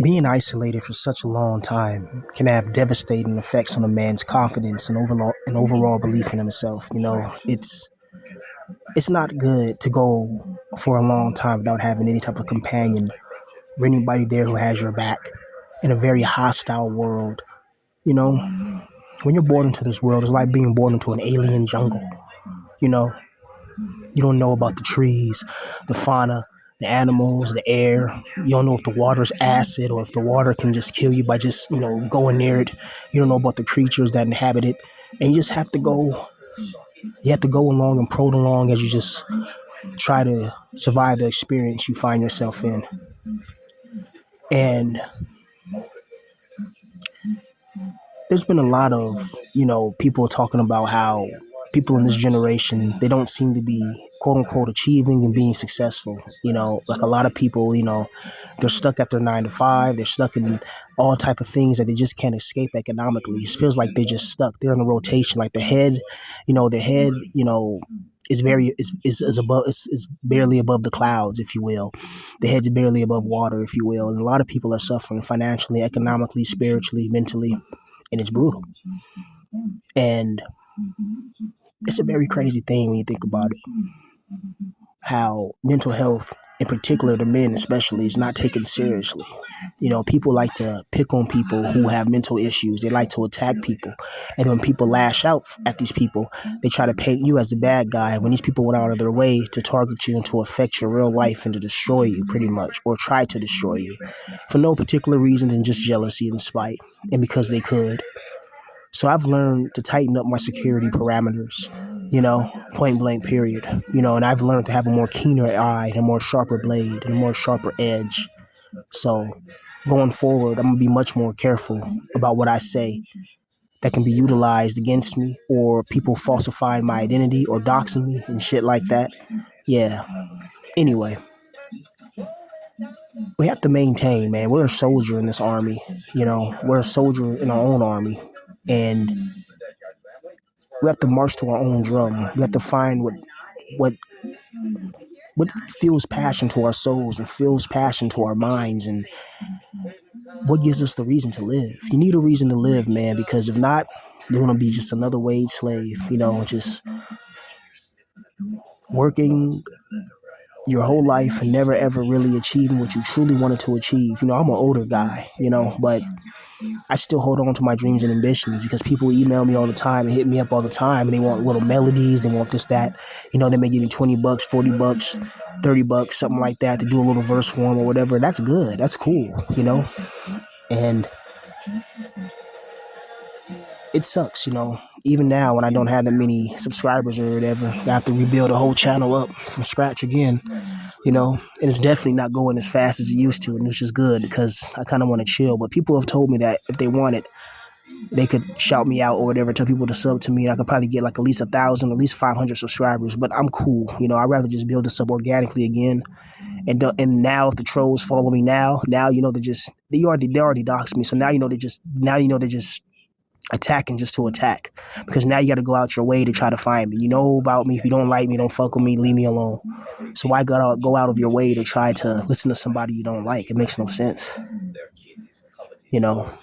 Being isolated for such a long time can have devastating effects on a man's confidence and overall belief in himself. It's not good to go for a long time without having any type of companion or anybody there who has your back in a very hostile world. You know, when you're born into this world, it's like being born into an alien jungle. You know, you don't know about the trees, the fauna, the animals, the air. You don't know if the water's acid or if the water can just kill you by just, going near it. You don't know about the creatures that inhabit it. And you just have to go, you have to go along and prod along as you just try to survive the experience you find yourself in. And there's been a lot of, people talking about how people in this generation, they don't seem to be quote unquote achieving and being successful. Like a lot of people, they're stuck at their 9 to 5. They're stuck in all type of things that they just can't escape economically. It feels like they're just stuck. They're in a rotation. Like their head, is above is barely above the clouds, if you will. The head's barely above water, if you will. And a lot of people are suffering financially, economically, spiritually, mentally, and it's brutal. And it's a very crazy thing when you think about it. How mental health, in particular, the men especially, is not taken seriously. People like to pick on people who have mental issues. They like to attack people. And when people lash out at these people, they try to paint you as the bad guy when these people went out of their way to target you and to affect your real life and to destroy you, pretty much, or try to destroy you for no particular reason than just jealousy and spite, and because they could. So I've learned to tighten up my security parameters, point blank, period. And I've learned to have a more keener eye and a more sharper blade and a more sharper edge. So going forward, I'm going to be much more careful about what I say that can be utilized against me, or people falsifying my identity or doxing me and shit like that. Yeah. Anyway, we have to maintain, man. We're a soldier in this army. We're a soldier in our own army. And we have to march to our own drum. We have to find what what fuels passion to our souls and fuels passion to our minds, and what gives us the reason to live. You need a reason to live, man, because if not, you're gonna be just another wage slave, just working your whole life and never ever really achieving what you truly wanted to achieve. I'm an older guy, but I still hold on to my dreams and ambitions because people email me all the time and hit me up all the time, and they want little melodies, they want this, that. They may give me $20, $40, $30, something like that, to do a little verse for them or whatever. That's good. That's cool, And it sucks, even now when I don't have that many subscribers or whatever, I have to rebuild a whole channel up from scratch again, and it's definitely not going as fast as it used to, and which is good because I kind of want to chill. But people have told me that if they want it, they could shout me out or whatever, tell people to sub to me, and I could probably get like at least 1,000, at least 500 subscribers. But I'm cool, I'd rather just build this up organically again. And now if the trolls follow me now, they already doxed me, so they're just attacking just to attack, because now you got to go out your way to try to find me. You know about me. If you don't like me, don't fuck with me, leave me alone. So why go out of your way to try to listen to somebody you don't like? It makes no sense.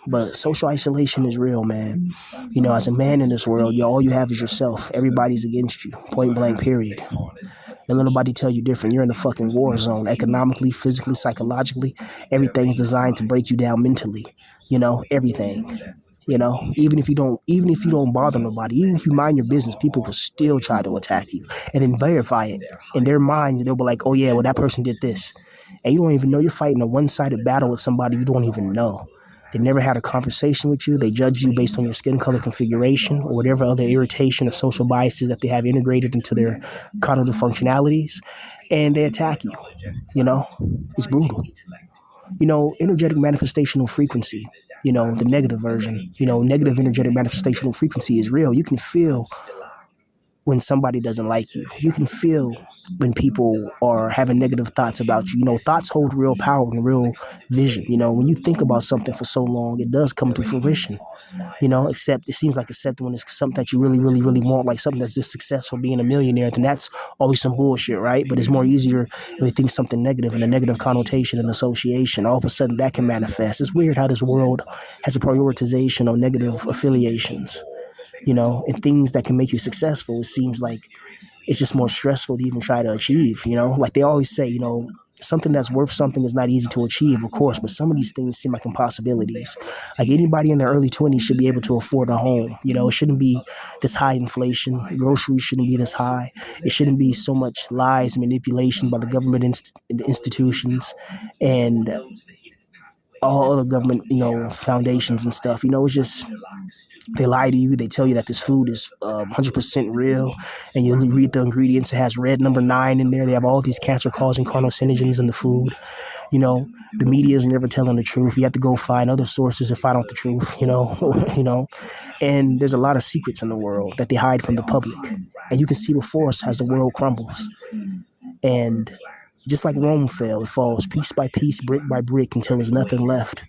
But social isolation is real, man. As a man in this world, all you have is yourself. Everybody's against you, point blank, period. Don't let nobody tell you different. You're in the fucking war zone, economically, physically, psychologically. Everything's designed to break you down mentally. Everything. Even if you don't bother nobody, even if you mind your business, people will still try to attack you and then verify it in their mind. They'll be like, "Oh yeah, well that person did this," and you don't even know. You're fighting a one-sided battle with somebody you don't even know. They never had a conversation with you. They judge you based on your skin color configuration or whatever other irritation or social biases that they have integrated into their cognitive functionalities, and they attack you. It's brutal. Energetic manifestational frequency, the negative version, negative energetic manifestational frequency is real. You can feel when somebody doesn't like you. You can feel when people are having negative thoughts about you. You know, thoughts hold real power and real vision. You know, when you think about something for so long, it does come to fruition. You know, except it seems like except when it's something that you really, really, really want, like something that's just successful, being a millionaire, then that's always some bullshit, right? But it's more easier when you think something negative and a negative connotation and association. All of a sudden that can manifest. It's weird how this world has a prioritization on negative affiliations, you know, and things that can make you successful. It seems like it's just more stressful to even try to achieve, you know? Like they always say, you know, something that's worth something is not easy to achieve, of course, but some of these things seem like impossibilities. Like anybody in their early 20s should be able to afford a home. You know, it shouldn't be this high inflation. Groceries shouldn't be this high. It shouldn't be so much lies and manipulation by the government institutions and all other government, you know, foundations and stuff. You know, it's just they lie to you. They tell you that this food is 100% real, and you read the ingredients. It has red number 9 in there. They have all these cancer-causing carcinogens in the food. You know, the media is never telling the truth. You have to go find other sources to find out the truth. You know, you know, and there's a lot of secrets in the world that they hide from the public, and you can see before us as the world crumbles. And just like Rome fell, it falls piece by piece, brick by brick, until there's nothing left,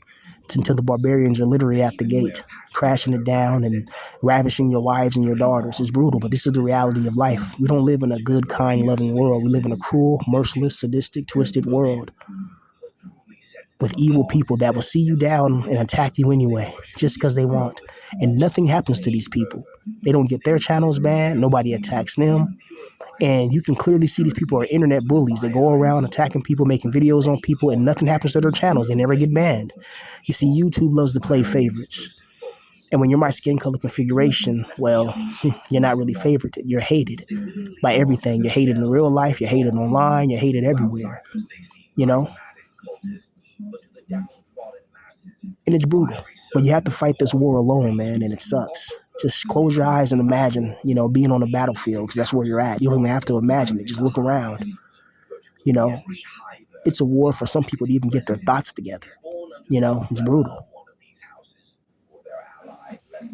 until the barbarians are literally at the gate, crashing it down and ravishing your wives and your daughters. It's brutal, but this is the reality of life. We don't live in a good, kind, loving world. We live in a cruel, merciless, sadistic, twisted world with evil people that will see you down and attack you anyway, just because they want. And nothing happens to these people. They don't get their channels banned. Nobody attacks them. And you can clearly see these people are internet bullies. They go around attacking people, making videos on people, and nothing happens to their channels. They never get banned. You see, YouTube loves to play favorites. And when you're my skin color configuration, well, you're not really favored. You're hated by everything. You're hated in real life. You're hated online. You're hated everywhere. You know? And it's brutal. But you have to fight this war alone, man, and it sucks. Just close your eyes and imagine, you know, being on a battlefield, because that's where you're at. You don't even have to imagine it. Just look around. You know, it's a war for some people to even get their thoughts together. You know, it's brutal.